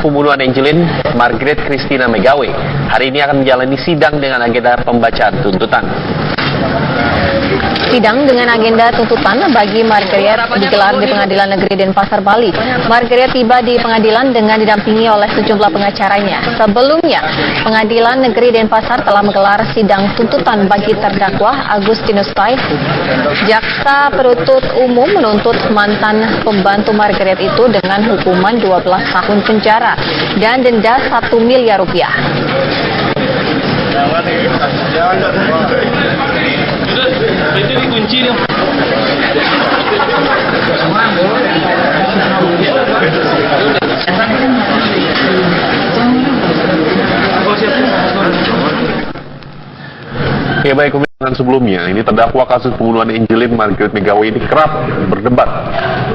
pembunuhan Angelin Margaret Christina Megawe hari ini akan menjalani sidang dengan agenda pembacaan tuntutan. Sidang dengan agenda tuntutan bagi Margaret digelar di Pengadilan Negeri Denpasar, Bali. Margaret tiba di pengadilan dengan didampingi oleh sejumlah pengacaranya. Sebelumnya, Pengadilan Negeri Denpasar telah menggelar sidang tuntutan bagi terdakwa Agustinus Tai. Jaksa penuntut umum menuntut mantan pembantu Margaret itu dengan hukuman 12 tahun penjara dan denda 1 miliar rupiah. Itu dikunci dong. Ya baik, dengan sebelumnya, ini terdakwa kasus pembunuhan Angelin Margaret Megawe ini kerap berdebat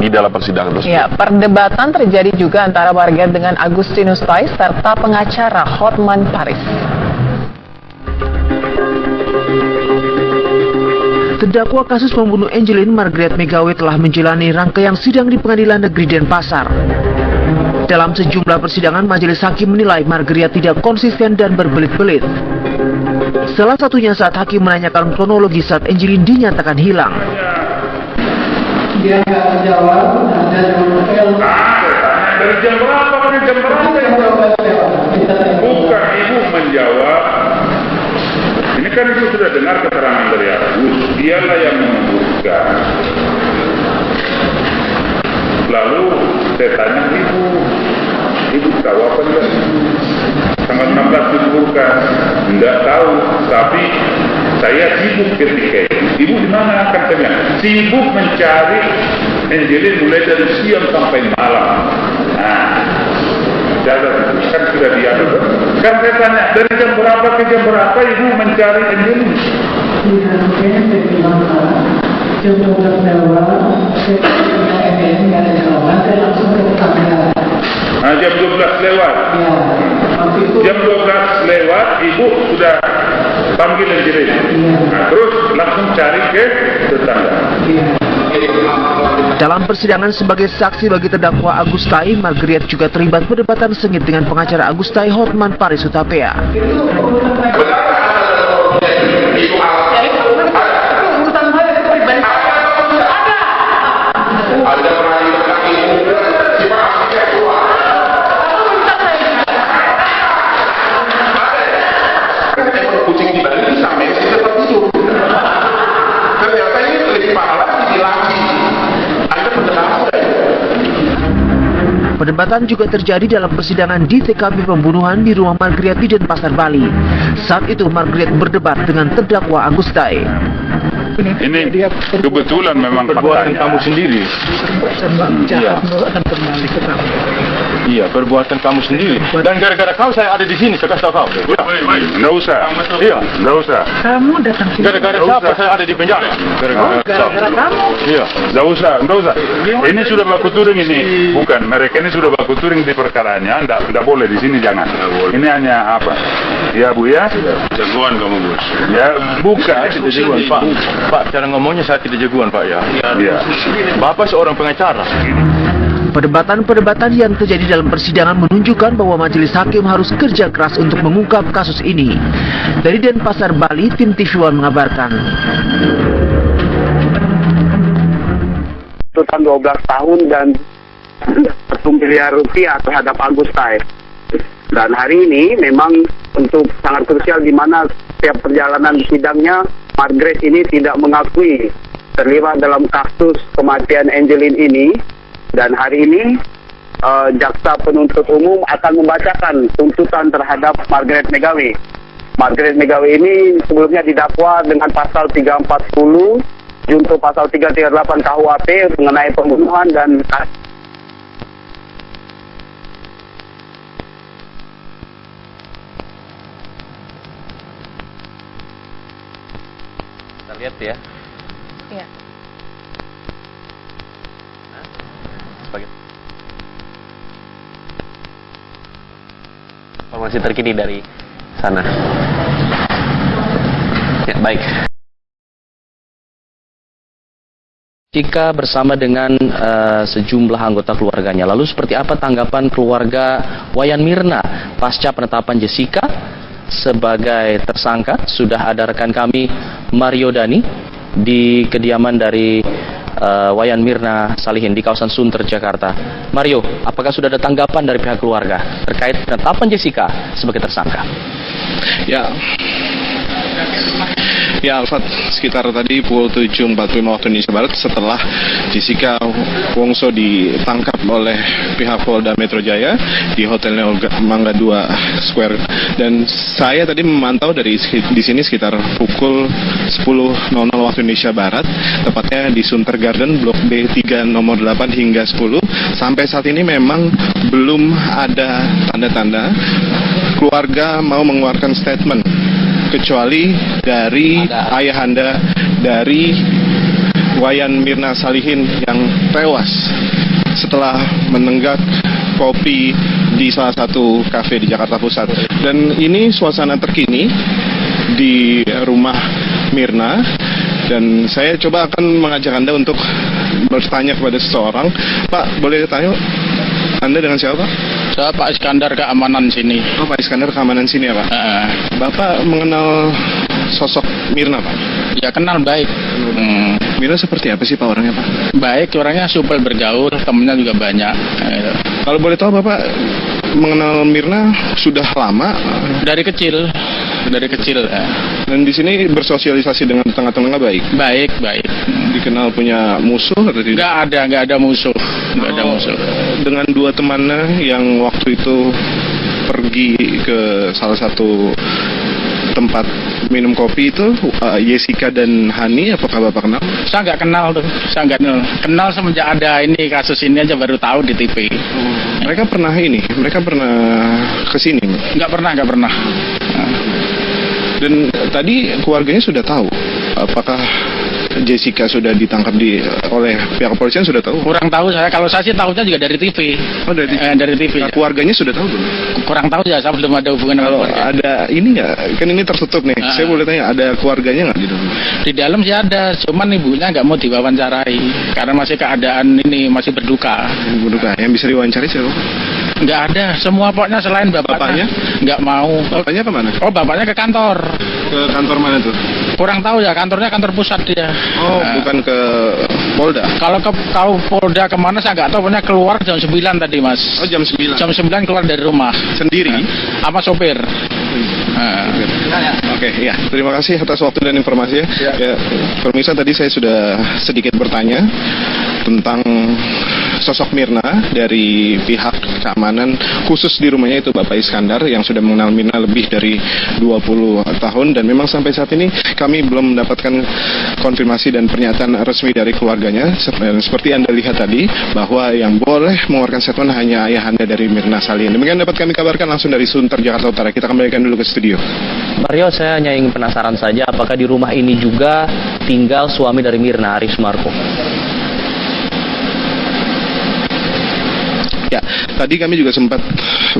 di dalam persidangan tersebut. Ya, perdebatan terjadi juga antara Margaret dengan Agustinus Tai serta pengacara Hotman Paris. Terdakwa kasus pembunuh Angelin Margaret Megawe telah menjalani rangkaian sidang di Pengadilan Negeri Denpasar. Dalam sejumlah persidangan, majelis hakim menilai Margaret tidak konsisten dan berbelit-belit. Salah satunya saat hakim menanyakan kronologi saat Angelin dinyatakan hilang. Dia nggak menjawab, dari jam berapa? Bukan ibu menjawab. Ini kan ibu sudah dengar keterangan dari Agus, dialah yang menyebutkan. Lalu saya tanya ibu tahu apa enggak? Tanggal 16 disebutkan, enggak tahu, tapi saya sibuk ketika itu. Ibu di mana? Kan saya sibuk mencari Angelin mulai dari siang sampai malam. Nah, kan sudah diatur. Kan saya tanya, dari jam berapa ke jam berapa ibu mencari Angelin? Jam 12 lewat, saya langsung ke tetangga. Nah, jam 12 lewat? Ya. Jam 12 lewat, ibu sudah panggil Angelin? Ya. Nah, terus langsung cari ke tetangga? Ya. Dalam persidangan sebagai saksi bagi terdakwa Agus Tai, Margaret juga terlibat perdebatan sengit dengan pengacara Agus Tai, Hotman Paris Hutapea. Kucing di Bali sampai tetap tidur. Ternyata ini lebih mahal lagi. Anda pendengar. Perdebatan juga terjadi dalam persidangan di TKP pembunuhan di rumah Margaret di Denpasar, Bali. Saat itu Margaret berdebat dengan terdakwa Agus Tai. Ini kebetulan memang perbuatan kamu sendiri. Iya, perbuatan kamu sendiri. Dan gara-gara kau saya ada di sini, saya kasih tahu kau. Nggak usah. Iya, Nggak usah. Kamu datang sini. Gara-gara siapa saya ada di penjara? Gara-gara kamu. Iya. Nggak usah. Ini sudah baku touring ini. Bukan, mereka ini sudah baku touring di perkaranya. Nggak boleh di sini, jangan. Ini hanya apa? Ya Bu ya. Jagoan kamu bos. Ya bukan. Tidak jagoan Pak. Pak, cara ngomongnya saya tidak jagoan Pak ya. Iya. Bapak seorang pengacara. Perdebatan-perdebatan yang terjadi dalam persidangan menunjukkan bahwa majelis hakim harus kerja keras untuk mengungkap kasus ini. Dari Denpasar, Bali, tim TV One mengabarkan. Tuntutan 12 tahun dan 1 miliar rupiah terhadap Agus Tai. Dan hari ini memang untuk sangat krusial di mana setiap perjalanan sidangnya Margaret ini tidak mengakui terlibat dalam kasus kematian Angelin ini. Dan hari ini jaksa penuntut umum akan membacakan tuntutan terhadap Margaret Megawe. Margaret Megawe ini sebelumnya didakwa dengan pasal 340 junto pasal 338 KUHP mengenai pembunuhan dan Kita lihat ya. Iya. Informasi terkini dari sana. Ya, baik. Jika bersama dengan sejumlah anggota keluarganya. Lalu seperti apa tanggapan keluarga Wayan Mirna pasca penetapan Jessica sebagai tersangka? Sudah ada rekan kami Mario Dani di kediaman dari Wayan Mirna Salihin di kawasan Sunter, Jakarta. Mario, apakah sudah ada tanggapan dari pihak keluarga terkait penetapan Jessica sebagai tersangka? Ya, Alfat, sekitar tadi pukul 7.45 waktu Indonesia Barat setelah Jessica Wongso ditangkap oleh pihak Polda Metro Jaya di Hotel Mangga 2 Square, dan saya tadi memantau di sini sekitar pukul 10.00 waktu Indonesia Barat, tepatnya di Sunter Garden Blok B3 nomor 8 hingga 10. Sampai saat ini memang belum ada tanda-tanda keluarga mau mengeluarkan statement, kecuali dari ayahanda dari Wayan Mirna Salihin yang tewas setelah menenggak kopi di salah satu kafe di Jakarta Pusat. Dan ini suasana terkini di rumah Mirna, dan saya coba akan mengajak Anda untuk bertanya kepada seseorang. Pak, boleh tanya, Anda dengan siapa, Pak? Saya Pak Iskandar, keamanan sini. Oh, Pak Iskandar, keamanan sini ya, Pak? Bapak mengenal sosok Mirna, Pak? Ya, kenal baik. Mirna seperti apa sih, Pak, orangnya, Pak? Baik, orangnya supel bergaul, temennya juga banyak. Kalau boleh tahu, Bapak mengenal Mirna sudah lama? Dari kecil. Dan di sini bersosialisasi dengan tengah-tengah baik? Baik. Dikenal punya musuh atau tidak? Nggak ada musuh. Dengan dua temannya yang waktu itu pergi ke salah satu tempat minum kopi itu, Jessica dan Hani, apakah Bapak kenal? Saya nggak kenal tuh. Kenal semenjak ada ini, kasus ini aja baru tahu di TV. Mereka pernah kesini? Nggak pernah. Dan tadi keluarganya sudah tahu apakah Jessica sudah ditangkap oleh pihak kepolisian, sudah tahu? Kurang tahu saya. Kalau saya sih tahunya juga dari TV. Oh, dari TV. Dari TV. Nah, keluarganya sudah tahu belum? Kurang tahu ya, saya belum ada hubungan dengan keluarga. Ada ini nggak? Kan ini tertutup nih. Saya boleh tanya, ada keluarganya nggak di dalam? Di dalam sih ada, cuman ibunya nggak mau diwawancarai karena masih keadaan ini masih berduka. Yang bisa diwawancarai siapa? Nggak ada, semua pokoknya selain bapaknya nggak mau. Bapaknya kemana? Oh, bapaknya ke kantor. Ke kantor mana tuh? Kurang tahu ya, kantornya kantor pusat dia. Oh, bukan ke Polda? Kalau Polda kemana saya nggak tahu, pokoknya keluar jam 9 tadi, Mas. Oh, jam 9? Jam 9 keluar dari rumah. Sendiri? Sama sopir. Oke, ya. Terima kasih atas waktu dan informasinya. Ya, pemirsa, tadi saya sudah sedikit bertanya tentang sosok Mirna dari pihak keamanan khusus di rumahnya, itu Bapak Iskandar, yang sudah mengenal Mirna lebih dari 20 tahun, dan memang sampai saat ini kami belum mendapatkan konfirmasi dan pernyataan resmi dari keluarganya. Seperti Anda lihat tadi, bahwa yang boleh mengeluarkan statement hanya ayahanda dari Mirna Salihin. Demikian dapat kami kabarkan langsung dari Sunter, Jakarta Utara. Kita kembalikan dulu ke studio. Mario, saya hanya ingin penasaran saja, apakah di rumah ini juga tinggal suami dari Mirna, Aris Marco? Ya, tadi kami juga sempat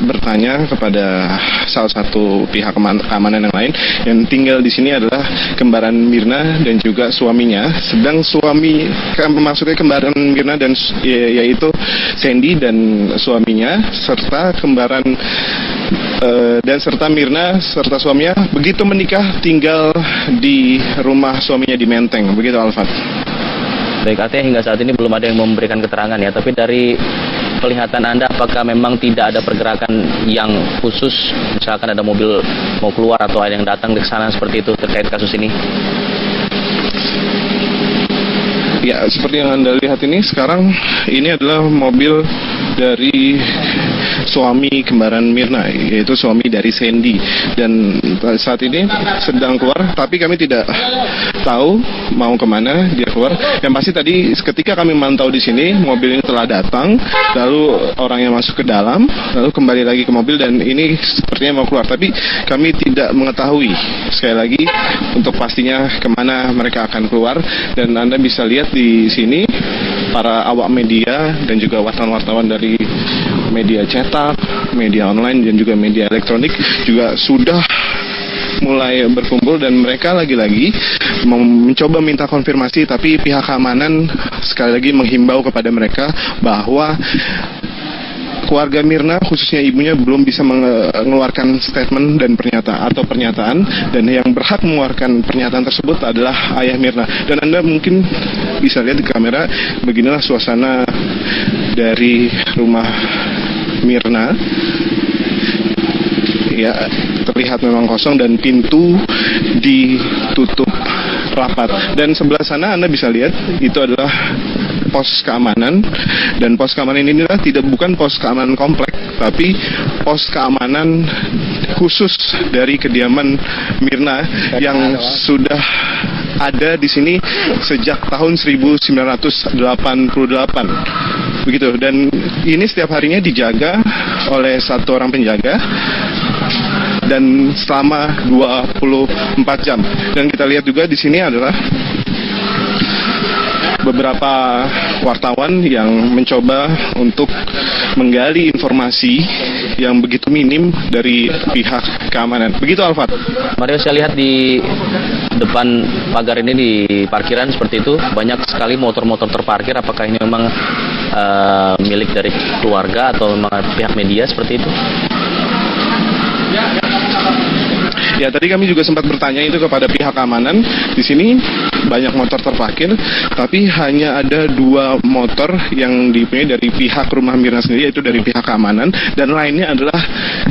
bertanya kepada salah satu pihak keamanan yang lain. Yang tinggal di sini adalah kembaran Mirna dan juga suaminya. Sedang maksudnya kembaran Mirna dan yaitu Sandy dan suaminya, serta kembaran serta Mirna serta suaminya begitu menikah tinggal di rumah suaminya di Menteng. Begitu, Alfat. Baik, artinya hingga saat ini belum ada yang memberikan keterangan ya. Tapi dari penglihatan Anda, apakah memang tidak ada pergerakan yang khusus, misalkan ada mobil mau keluar atau ada yang datang ke sana seperti itu terkait kasus ini? Ya, seperti yang Anda lihat ini sekarang, ini adalah mobil dari suami kembaran Mirna, yaitu suami dari Sandy, dan saat ini sedang keluar, tapi kami tidak tahu mau kemana dia keluar. Yang pasti tadi ketika kami mantau di sini, mobil ini telah datang, lalu orangnya masuk ke dalam, lalu kembali lagi ke mobil, dan ini sepertinya mau keluar, tapi kami tidak mengetahui sekali lagi untuk pastinya kemana mereka akan keluar. Dan Anda bisa lihat di sini para awak media dan juga wartawan-wartawan dari media cetak, media online, dan juga media elektronik juga sudah mulai berkumpul dan mereka lagi-lagi mencoba minta konfirmasi, tapi pihak keamanan sekali lagi menghimbau kepada mereka bahwa keluarga Mirna, khususnya ibunya, belum bisa mengeluarkan statement dan pernyataan, dan yang berhak mengeluarkan pernyataan tersebut adalah ayah Mirna. Dan Anda mungkin bisa lihat di kamera, beginilah suasana dari rumah Mirna. Ya, terlihat memang kosong dan pintu ditutup rapat. Dan sebelah sana Anda bisa lihat itu adalah pos keamanan, dan pos keamanan ini bukan pos keamanan komplek, tapi pos keamanan khusus dari kediaman Mirna yang sudah ada di sini sejak tahun 1988. Begitu, dan ini setiap harinya dijaga oleh satu orang penjaga dan selama 24 jam. Dan kita lihat juga di sini adalah beberapa wartawan yang mencoba untuk menggali informasi yang begitu minim dari pihak keamanan. Begitu, Alfat. Mario, saya lihat di depan pagar ini di parkiran seperti itu banyak sekali motor-motor terparkir. Apakah ini memang milik dari keluarga atau memang pihak media seperti itu? Ya, tadi kami juga sempat bertanya itu kepada pihak keamanan. Di sini banyak motor terparkir, tapi hanya ada 2 motor yang dipunyai dari pihak rumah Mirna sendiri, yaitu dari pihak keamanan, dan lainnya adalah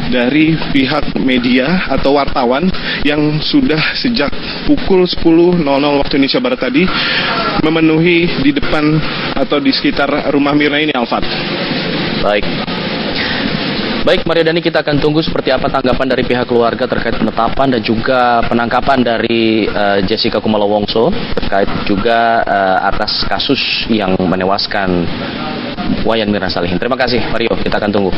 dari pihak media atau wartawan yang sudah sejak pukul 10.00 waktu Indonesia Barat tadi memenuhi di depan atau di sekitar rumah Mirna ini, Alfat. Baik, Mario Dani, kita akan tunggu seperti apa tanggapan dari pihak keluarga terkait penetapan dan juga penangkapan dari Jessica Kumala Wongso terkait juga atas kasus yang menewaskan Wayan Mirna Salihin. Terima kasih, Mario. Kita akan tunggu.